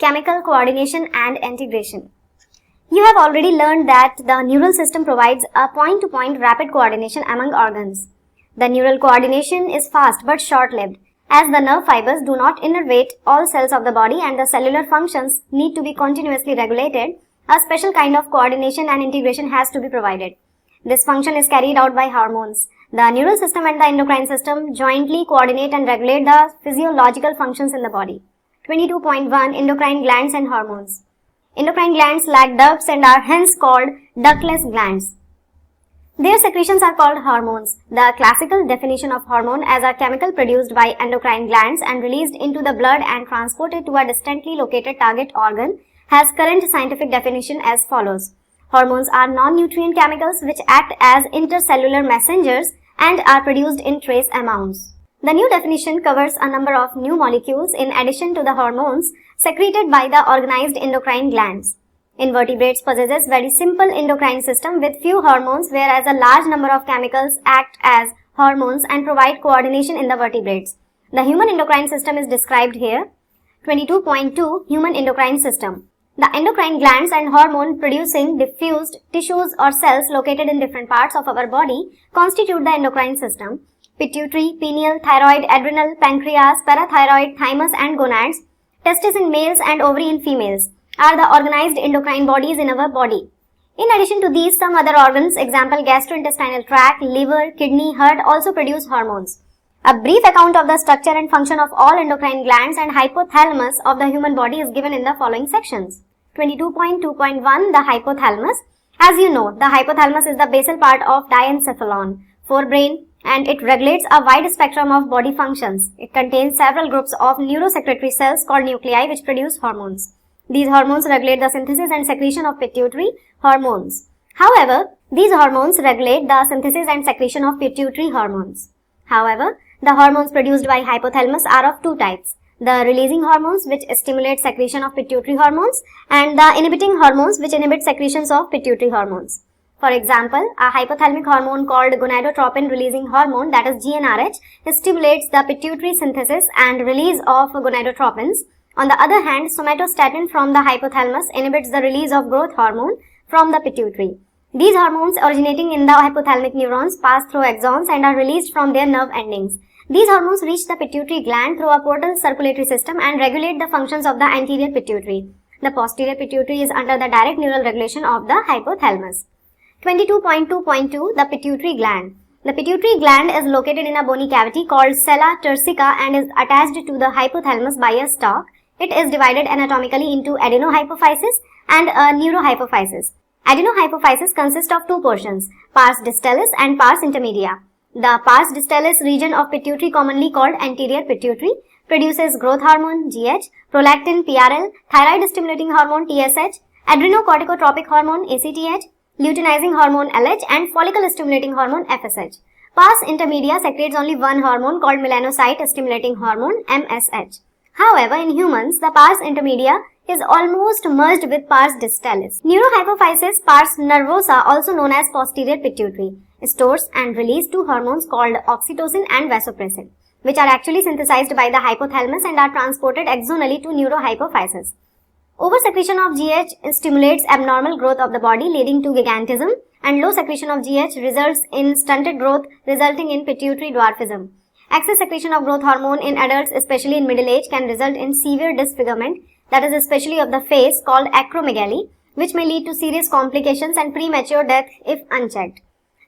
chemical coordination and integration. You have already learned that the neural system provides a point-to-point rapid coordination among organs. The neural coordination is fast but short-lived, as the nerve fibers do not innervate all cells of the body and the cellular functions need to be continuously regulated. A special kind of coordination and integration has to be provided. This function is carried out by hormones. The neural system and the endocrine system jointly coordinate and regulate the physiological functions in the body. 22.1 Endocrine glands and hormones. Endocrine glands lack ducts and are hence called ductless glands. Their secretions are called hormones. The classical definition of hormone as a chemical produced by endocrine glands and released into the blood and transported to a distantly located target organ has current scientific definition as follows. Hormones are non-nutrient chemicals which act as intercellular messengers and are produced in trace amounts. The new definition covers a number of new molecules in addition to the hormones secreted by the organized endocrine glands. Invertebrates possesses very simple endocrine system with few hormones, whereas a large number of chemicals act as hormones and provide coordination in the vertebrates. The human endocrine system is described here. 22.2 Human endocrine system. The endocrine glands and hormone producing diffused tissues or cells located in different parts of our body constitute the endocrine system. Pituitary, pineal, thyroid, adrenal, pancreas, parathyroid, thymus and gonads, testes in males and ovary in females, are the organized endocrine bodies in our body. In addition to these, some other organs, example gastrointestinal tract, liver, kidney, heart, also produce hormones. A brief account of the structure and function of all endocrine glands and hypothalamus of the human body is given in the following sections. 22.2.1 The hypothalamus. As you know, the hypothalamus is the basal part of diencephalon, forebrain, and it regulates a wide spectrum of body functions. It contains several groups of neurosecretory cells called nuclei which produce hormones. These hormones regulate the synthesis and secretion of pituitary hormones. However, these hormones regulate the synthesis and secretion of pituitary hormones. However, the hormones produced by hypothalamus are of two types. The releasing hormones which stimulate secretion of pituitary hormones and the inhibiting hormones which inhibit secretions of pituitary hormones. For example, a hypothalamic hormone called gonadotropin releasing hormone, that is GnRH, stimulates the pituitary synthesis and release of gonadotropins. On the other hand, somatostatin from the hypothalamus inhibits the release of growth hormone from the pituitary. These hormones originating in the hypothalamic neurons pass through axons and are released from their nerve endings. These hormones reach the pituitary gland through a portal circulatory system and regulate the functions of the anterior pituitary. The posterior pituitary is under the direct neural regulation of the hypothalamus. 22.2.2 The pituitary gland. The pituitary gland is located in a bony cavity called sella turcica and is attached to the hypothalamus by a stalk. It is divided anatomically into adenohypophysis and a neurohypophysis. Adenohypophysis consists of two portions, pars distalis and pars intermedia. The pars distalis region of pituitary, commonly called anterior pituitary, produces growth hormone GH, prolactin PRL, thyroid stimulating hormone TSH, adrenocorticotropic hormone ACTH, luteinizing hormone LH and follicle stimulating hormone FSH. Pars intermedia secretes only one hormone called melanocyte stimulating hormone MSH. However, in humans, the pars intermedia is almost merged with pars distalis. Neurohypophysis pars nervosa, also known as posterior pituitary, stores and releases two hormones called oxytocin and vasopressin, which are actually synthesized by the hypothalamus and are transported axonally to neurohypophysis. Oversecretion of GH stimulates abnormal growth of the body, leading to gigantism, and low secretion of GH results in stunted growth, resulting in pituitary dwarfism. Excess secretion of growth hormone in adults, especially in middle age, can result in severe disfigurement, that is especially of the face, called acromegaly, which may lead to serious complications and premature death if unchecked.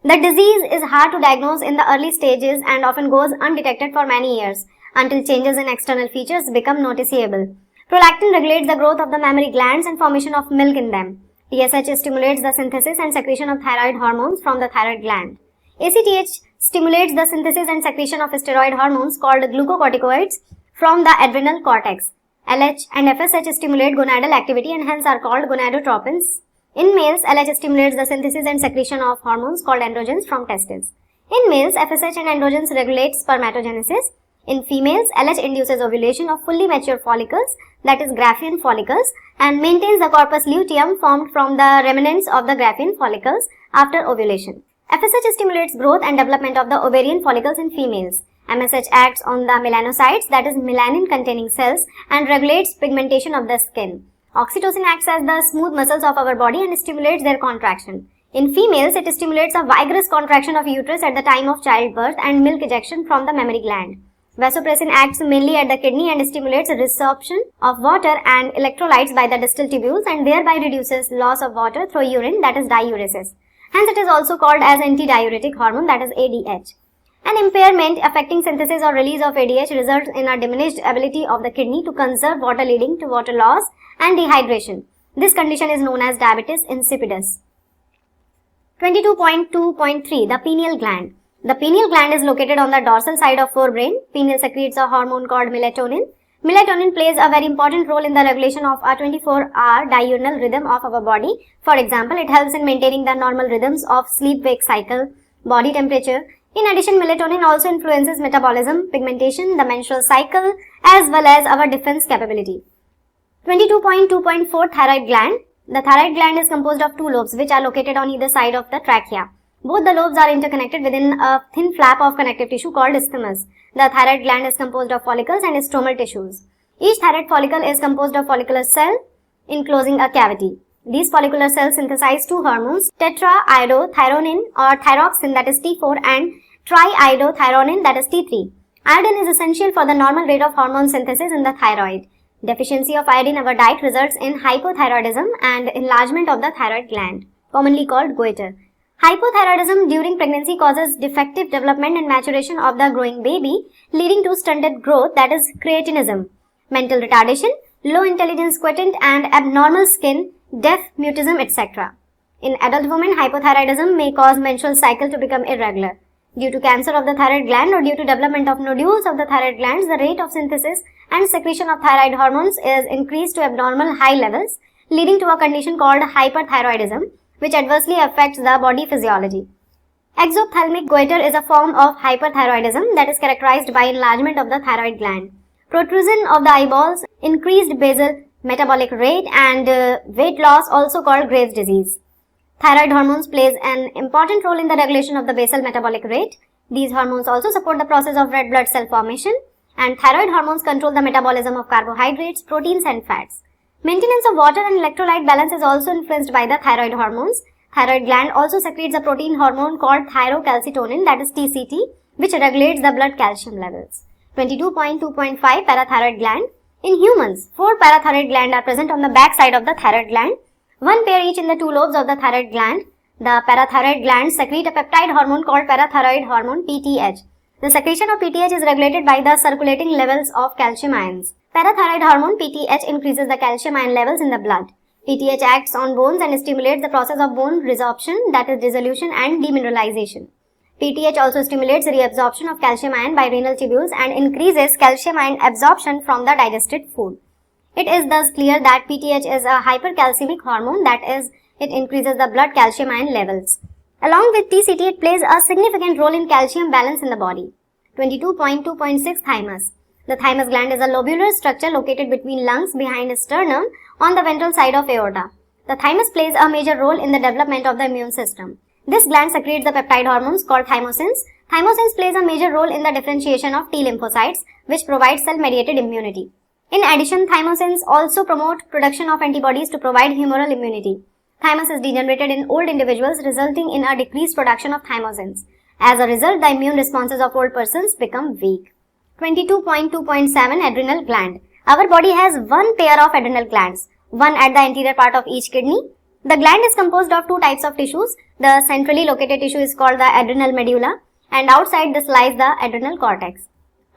The disease is hard to diagnose in the early stages and often goes undetected for many years, until changes in external features become noticeable. Prolactin regulates the growth of the mammary glands and formation of milk in them. TSH stimulates the synthesis and secretion of thyroid hormones from the thyroid gland. ACTH stimulates the synthesis and secretion of steroid hormones called glucocorticoids from the adrenal cortex. LH and FSH stimulate gonadal activity and hence are called gonadotropins. In males, LH stimulates the synthesis and secretion of hormones called androgens from testes. In males, FSH and androgens regulate spermatogenesis. In females, LH induces ovulation of fully mature follicles, that is Graafian follicles, and maintains the corpus luteum formed from the remnants of the Graafian follicles after ovulation. FSH stimulates growth and development of the ovarian follicles in females. MSH acts on the melanocytes, that is melanin containing cells, and regulates pigmentation of the skin. Oxytocin acts as the smooth muscles of our body and stimulates their contraction. In females, it stimulates a vigorous contraction of uterus at the time of childbirth and milk ejection from the mammary gland. Vasopressin acts mainly at the kidney and stimulates resorption of water and electrolytes by the distal tubules and thereby reduces loss of water through urine, that is diuresis. Hence, it is also called as antidiuretic hormone, that is ADH. An impairment affecting synthesis or release of ADH results in a diminished ability of the kidney to conserve water, leading to water loss and dehydration. This condition is known as diabetes insipidus. 22.2.3 The pineal gland. The pineal gland is located on the dorsal side of forebrain. Pineal secretes a hormone called melatonin. Melatonin plays a very important role in the regulation of a 24-hour diurnal rhythm of our body. For example, it helps in maintaining the normal rhythms of sleep-wake cycle, body temperature. In addition, melatonin also influences metabolism, pigmentation, the menstrual cycle, as well as our defense capability. 22.2.4 Thyroid gland. The thyroid gland is composed of two lobes which are located on either side of the trachea. Both the lobes are interconnected within a thin flap of connective tissue called isthmus. The thyroid gland is composed of follicles and stromal tissues. Each thyroid follicle is composed of follicular cell enclosing a cavity. These follicular cells synthesize two hormones, tetraiodothyronin or thyroxine, that is T4, and triiodothyronin, that is T3. Iodine is essential for the normal rate of hormone synthesis in the thyroid. Deficiency of iodine in our diet results in hypothyroidism and enlargement of the thyroid gland, commonly called goiter. Hypothyroidism during pregnancy causes defective development and maturation of the growing baby, leading to stunted growth, that is cretinism, mental retardation, low intelligence quotient, and abnormal skin, deaf, mutism, etc. In adult women, hypothyroidism may cause menstrual cycle to become irregular. Due to cancer of the thyroid gland or due to development of nodules of the thyroid glands, the rate of synthesis and secretion of thyroid hormones is increased to abnormal high levels, leading to a condition called hyperthyroidism, which adversely affects the body physiology. Exophthalmic goiter is a form of hyperthyroidism that is characterized by enlargement of the thyroid gland, protrusion of the eyeballs, increased basal metabolic rate, and weight loss, also called Graves' disease. Thyroid hormones plays an important role in the regulation of the basal metabolic rate. These hormones also support the process of red blood cell formation, and thyroid hormones control the metabolism of carbohydrates, proteins, and fats. Maintenance of water and electrolyte balance is also influenced by the thyroid hormones. Thyroid gland also secretes a protein hormone called thyrocalcitonin, that is TCT, which regulates the blood calcium levels. 22.2.5 Parathyroid gland. In humans, 4 parathyroid glands are present on the back side of the thyroid gland, one pair each in the two lobes of the thyroid gland. The parathyroid glands secrete a peptide hormone called parathyroid hormone PTH. The secretion of PTH is regulated by the circulating levels of calcium ions. Parathyroid hormone PTH increases the calcium ion levels in the blood. PTH acts on bones and stimulates the process of bone resorption, that is dissolution and demineralization. PTH also stimulates reabsorption of calcium ion by renal tubules and increases calcium ion absorption from the digested food. It is thus clear that PTH is a hypercalcemic hormone, that is, it increases the blood calcium ion levels. Along with TCT, it plays a significant role in calcium balance in the body. 22.2.6 Thymus. The thymus gland is a lobular structure located between lungs behind sternum on the ventral side of aorta. The thymus plays a major role in the development of the immune system. This gland secretes the peptide hormones called thymosins. Thymosins plays a major role in the differentiation of T lymphocytes, which provide cell-mediated immunity. In addition, thymosins also promote production of antibodies to provide humoral immunity. Thymus is degenerated in old individuals, resulting in a decreased production of thymosins. As a result, the immune responses of old persons become weak. 22.2.7 Adrenal gland. Our body has one pair of adrenal glands, one at the anterior part of each kidney. The gland is composed of two types of tissues. The centrally located tissue is called the adrenal medulla, and outside this lies the adrenal cortex.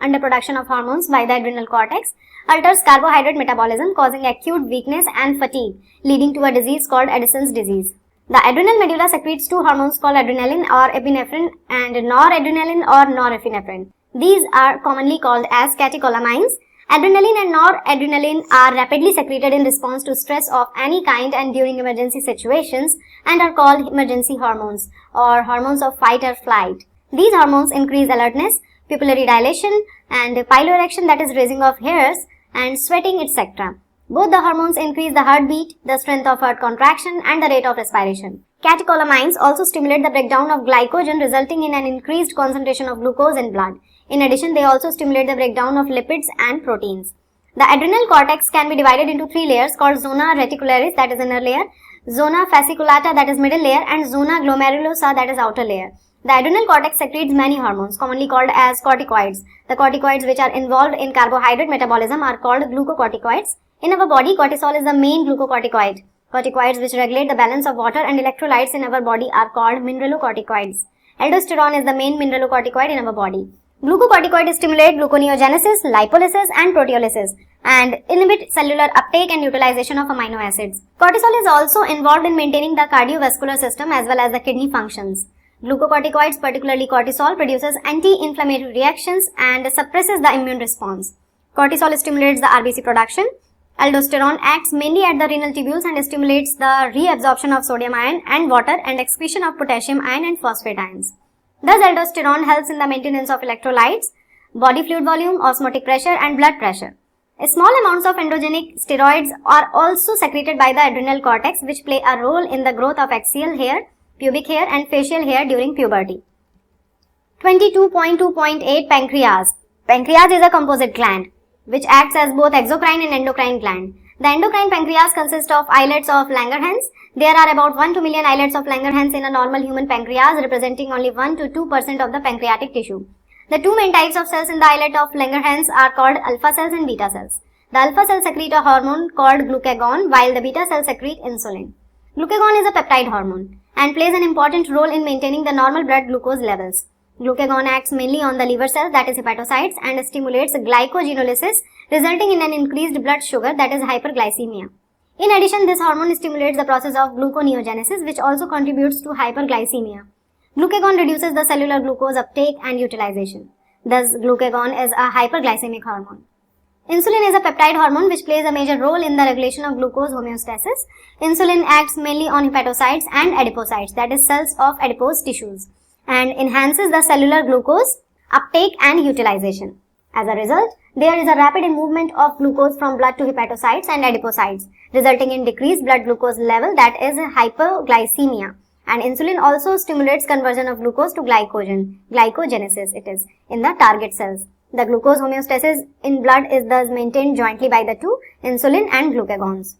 Underproduction of hormones by the adrenal cortex alters carbohydrate metabolism, causing acute weakness and fatigue, leading to a disease called Addison's disease. The adrenal medulla secretes two hormones called adrenaline or epinephrine and noradrenaline or norepinephrine. These are commonly called as catecholamines. Adrenaline and noradrenaline are rapidly secreted in response to stress of any kind and during emergency situations and are called emergency hormones or hormones of fight or flight. These hormones increase alertness, pupillary dilation and piloerection, that is raising of hairs, and sweating, etc. Both the hormones increase the heartbeat, the strength of heart contraction and the rate of respiration. Catecholamines also stimulate the breakdown of glycogen, resulting in an increased concentration of glucose in blood. In addition, they also stimulate the breakdown of lipids and proteins. The adrenal cortex can be divided into three layers called zona reticularis, that is inner layer, zona fasciculata, that is middle layer, and zona glomerulosa, that is outer layer. The adrenal cortex secretes many hormones, commonly called as corticoids. The corticoids which are involved in carbohydrate metabolism are called glucocorticoids. In our body, cortisol is the main glucocorticoid. Corticoids which regulate the balance of water and electrolytes in our body are called mineralocorticoids. Aldosterone is the main mineralocorticoid in our body. Glucocorticoids stimulate gluconeogenesis, lipolysis and proteolysis and inhibit cellular uptake and utilization of amino acids. Cortisol is also involved in maintaining the cardiovascular system as well as the kidney functions. Glucocorticoids, particularly cortisol, produces anti-inflammatory reactions and suppresses the immune response. Cortisol stimulates the RBC production. Aldosterone acts mainly at the renal tubules and stimulates the reabsorption of sodium ion and water and excretion of potassium ion and phosphate ions. Thus, aldosterone helps in the maintenance of electrolytes, body fluid volume, osmotic pressure and blood pressure. Small amounts of androgenic steroids are also secreted by the adrenal cortex, which play a role in the growth of axial hair, pubic hair and facial hair during puberty. 22.2.8 Pancreas. Pancreas is a composite gland which acts as both exocrine and endocrine gland. The endocrine pancreas consists of islets of Langerhans. There are about 1 to million islets of Langerhans in a normal human pancreas, representing only 1 to 2% of the pancreatic tissue. The two main types of cells in the islet of Langerhans are called alpha cells and beta cells. The alpha cells secrete a hormone called glucagon, while the beta cells secrete insulin. Glucagon is a peptide hormone and plays an important role in maintaining the normal blood glucose levels. Glucagon acts mainly on the liver cells, that is hepatocytes, and stimulates glycogenolysis, resulting in an increased blood sugar, that is hyperglycemia. In addition, this hormone stimulates the process of gluconeogenesis, which also contributes to hyperglycemia. Glucagon reduces the cellular glucose uptake and utilization. Thus, glucagon is a hyperglycemic hormone. Insulin is a peptide hormone which plays a major role in the regulation of glucose homeostasis. Insulin acts mainly on hepatocytes and adipocytes, that is cells of adipose tissues, and enhances the cellular glucose uptake and utilization. As a result, there is a rapid movement of glucose from blood to hepatocytes and adipocytes, resulting in decreased blood glucose level, that is hyperglycemia. And insulin also stimulates conversion of glucose to glycogenesis it is, in the target cells. The glucose homeostasis in blood is thus maintained jointly by the two, insulin and glucagons.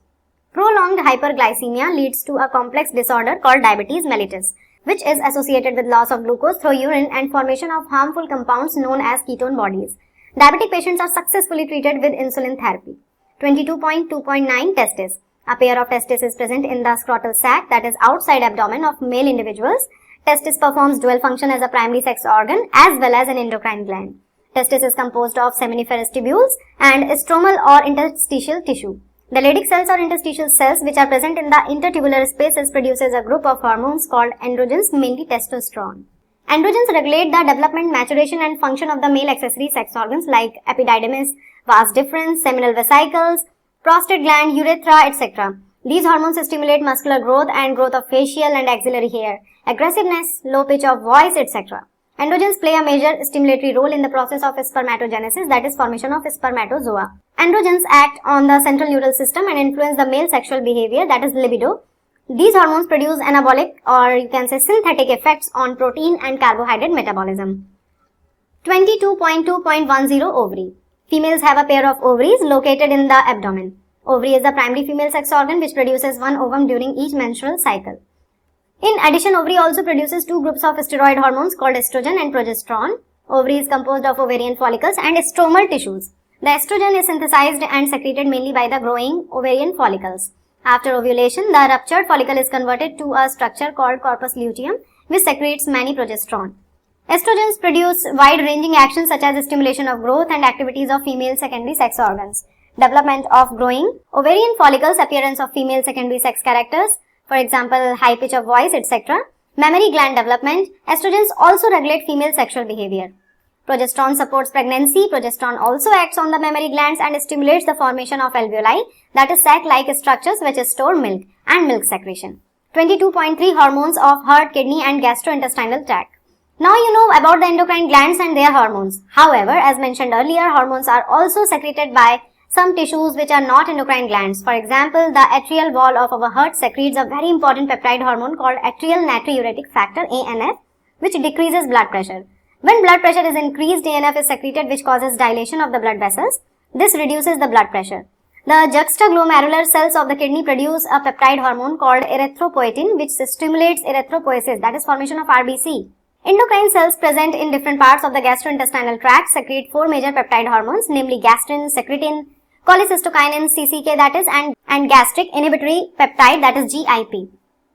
Prolonged hyperglycemia leads to a complex disorder called diabetes mellitus, which is associated with loss of glucose through urine and formation of harmful compounds known as ketone bodies. Diabetic patients are successfully treated with insulin therapy. 22.2.9 Testis. A pair of testes is present in the scrotal sac, that is outside abdomen of male individuals. Testis performs dual function as a primary sex organ as well as an endocrine gland. Testis is composed of seminiferous tubules and stromal or interstitial tissue. The Leydig cells or interstitial cells which are present in the intertubular spaces produces a group of hormones called androgens, mainly testosterone. Androgens regulate the development, maturation and function of the male accessory sex organs like epididymis, vas deferens, seminal vesicles, prostate gland, urethra, etc. These hormones stimulate muscular growth and growth of facial and axillary hair, aggressiveness, low pitch of voice, etc. Androgens play a major stimulatory role in the process of spermatogenesis, that is formation of spermatozoa. Androgens act on the central neural system and influence the male sexual behavior, that is libido. These hormones produce anabolic or you can say synthetic effects on protein and carbohydrate metabolism. 22.2.10 Ovary. Females have a pair of ovaries located in the abdomen. Ovary is the primary female sex organ which produces one ovum during each menstrual cycle. In addition, ovary also produces two groups of steroid hormones called estrogen and progesterone. Ovary is composed of ovarian follicles and stromal tissues. The estrogen is synthesized and secreted mainly by the growing ovarian follicles. After ovulation, the ruptured follicle is converted to a structure called corpus luteum, which secretes many progesterone. Estrogens produce wide-ranging actions such as stimulation of growth and activities of female secondary sex organs, development of growing ovarian follicles, appearance of female secondary sex characters, for example, high pitch of voice, etc. Mammary gland development. Estrogens also regulate female sexual behavior. Progesterone supports pregnancy. Progesterone also acts on the mammary glands and stimulates the formation of alveoli, that is sac-like structures which store milk and milk secretion. 22.3 Hormones of heart, kidney and gastrointestinal tract. Now you know about the endocrine glands and their hormones. However, as mentioned earlier, hormones are also secreted by some tissues which are not endocrine glands. For example, the atrial wall of our heart secretes a very important peptide hormone called atrial natriuretic factor, ANF, which decreases blood pressure. When blood pressure is increased, DNF is secreted which causes dilation of the blood vessels. This reduces the blood pressure. The juxtaglomerular cells of the kidney produce a peptide hormone called erythropoietin which stimulates erythropoiesis, that is formation of RBC. Endocrine cells present in different parts of the gastrointestinal tract secrete 4 major peptide hormones, namely gastrin, secretin, cholecystokinin, CCK that is, and gastric inhibitory peptide that is GIP.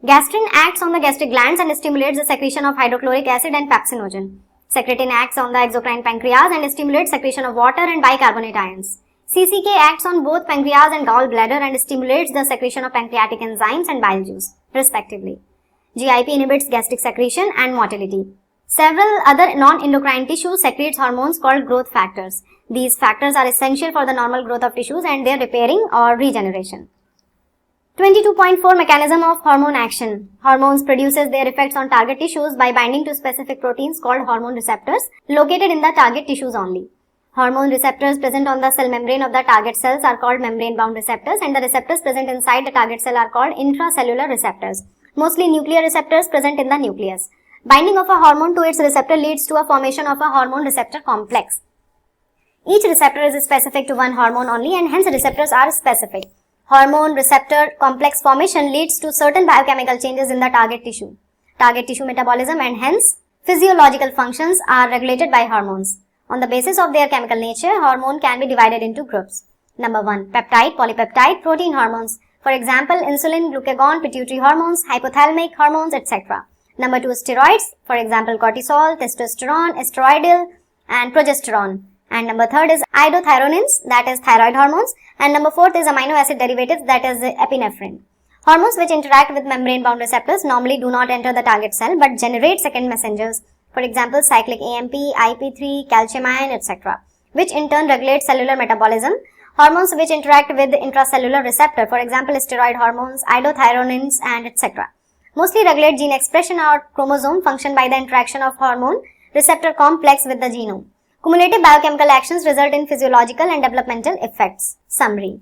Gastrin acts on the gastric glands and stimulates the secretion of hydrochloric acid and pepsinogen. Secretin acts on the exocrine pancreas and stimulates secretion of water and bicarbonate ions. CCK acts on both pancreas and gallbladder and stimulates the secretion of pancreatic enzymes and bile juice, respectively. GIP inhibits gastric secretion and motility. Several other non-endocrine tissues secretes hormones called growth factors. These factors are essential for the normal growth of tissues and their repairing or regeneration. 22.4 Mechanism of hormone action. Hormones produces their effects on target tissues by binding to specific proteins called hormone receptors located in the target tissues only. Hormone receptors present on the cell membrane of the target cells are called membrane-bound receptors, and the receptors present inside the target cell are called intracellular receptors, mostly nuclear receptors present in the nucleus. Binding of a hormone to its receptor leads to a formation of a hormone receptor complex. Each receptor is specific to one hormone only and hence receptors are specific. Hormone receptor complex formation leads to certain biochemical changes in the target tissue. Target tissue metabolism and hence physiological functions are regulated by hormones. On the basis of their chemical nature, hormone can be divided into groups. Number 1. Peptide, polypeptide, protein hormones. For example, insulin, glucagon, pituitary hormones, hypothalamic hormones, etc. Number 2, steroids, for example, cortisol, testosterone, estradiol, and progesterone. And number 3 is iodothyronins, that is thyroid hormones. And number 4 is amino acid derivatives, that is epinephrine. Hormones which interact with membrane-bound receptors normally do not enter the target cell but generate second messengers. For example, cyclic AMP, IP3, calcium ion, etc., which in turn regulate cellular metabolism. Hormones which interact with the intracellular receptor, for example, steroid hormones, iodothyronins, and etc., mostly regulate gene expression or chromosome function by the interaction of hormone receptor complex with the genome. Cumulative biochemical actions result in physiological and developmental effects. Summary.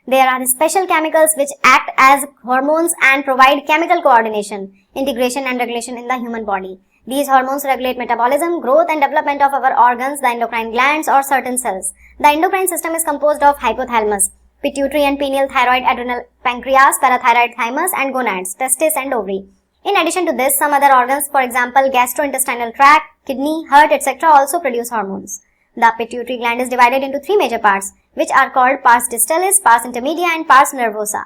There are special chemicals which act as hormones and provide chemical coordination, integration and regulation in the human body. These hormones regulate metabolism, growth and development of our organs, the endocrine glands or certain cells. The endocrine system is composed of hypothalamus, pituitary and pineal, thyroid, adrenal, pancreas, parathyroid, thymus and gonads, testis and ovary. In addition to this, some other organs, for example, gastrointestinal tract, kidney, heart, etc. also produce hormones. The pituitary gland is divided into 3 major parts, which are called pars distalis, pars intermedia and pars nervosa.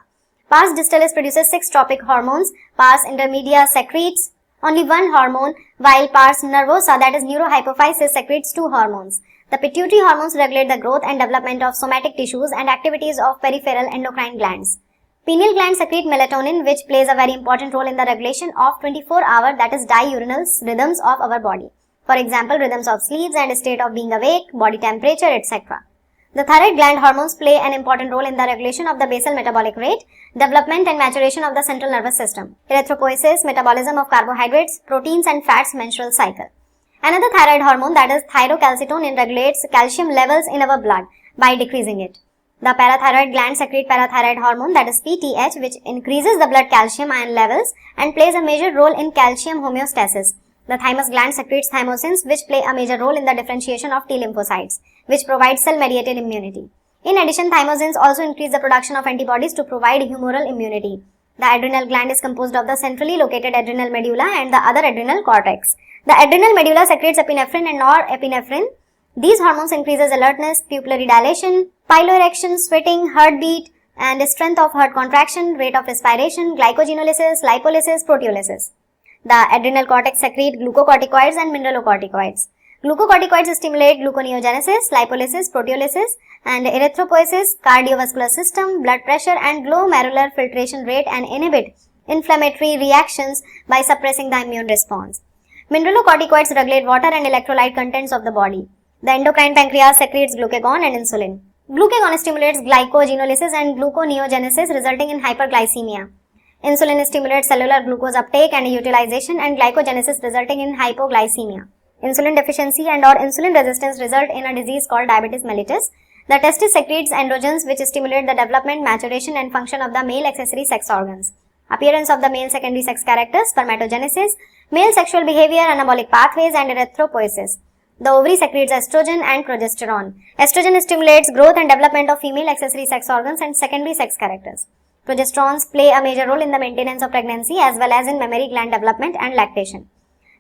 Pars distalis produces 6 tropic hormones, pars intermedia secretes only 1 hormone, while pars nervosa, that is neurohypophysis, secretes 2 hormones. The pituitary hormones regulate the growth and development of somatic tissues and activities of peripheral endocrine glands. Pineal gland secrete melatonin, which plays a very important role in the regulation of 24-hour, that is diurnal rhythms of our body. For example, rhythms of sleep and state of being awake, body temperature, etc. The thyroid gland hormones play an important role in the regulation of the basal metabolic rate, development and maturation of the central nervous system, erythropoiesis, metabolism of carbohydrates, proteins and fats, menstrual cycle. Another thyroid hormone, that is thyrocalcitonin, regulates calcium levels in our blood by decreasing it. The parathyroid gland secrete parathyroid hormone, that is PTH, which increases the blood calcium ion levels and plays a major role in calcium homeostasis. The thymus gland secretes thymosins, which play a major role in the differentiation of T lymphocytes, which provide cell-mediated immunity. In addition, thymosins also increase the production of antibodies to provide humoral immunity. The adrenal gland is composed of the centrally located adrenal medulla and the other adrenal cortex. The adrenal medulla secretes epinephrine and norepinephrine. These hormones increases alertness, pupillary dilation, piloerection, sweating, heartbeat, and strength of heart contraction, rate of respiration, glycogenolysis, lipolysis, proteolysis. The adrenal cortex secrete glucocorticoids and mineralocorticoids. Glucocorticoids stimulate gluconeogenesis, lipolysis, proteolysis, and erythropoiesis, cardiovascular system, blood pressure, and glomerular filtration rate, and inhibit inflammatory reactions by suppressing the immune response. Mineralocorticoids regulate water and electrolyte contents of the body. The endocrine pancreas secretes glucagon and insulin. Glucagon stimulates glycogenolysis and gluconeogenesis, resulting in hyperglycemia. Insulin stimulates cellular glucose uptake and utilization, and glycogenesis, resulting in hypoglycemia. Insulin deficiency and or insulin resistance result in a disease called diabetes mellitus. The testis secretes androgens which stimulate the development, maturation and function of the male accessory sex organs. Appearance of the male secondary sex characters, spermatogenesis, male sexual behavior, anabolic pathways and erythropoiesis. The ovary secretes estrogen and progesterone. Estrogen stimulates growth and development of female accessory sex organs and secondary sex characters. Progesterones play a major role in the maintenance of pregnancy as well as in mammary gland development and lactation.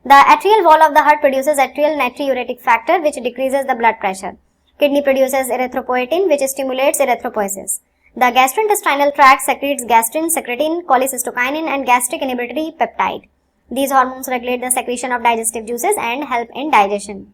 The atrial wall of the heart produces atrial natriuretic factor, which decreases the blood pressure. Kidney produces erythropoietin, which stimulates erythropoiesis. The gastrointestinal tract secretes gastrin, secretin, cholecystokinin and gastric inhibitory peptide. These hormones regulate the secretion of digestive juices and help in digestion.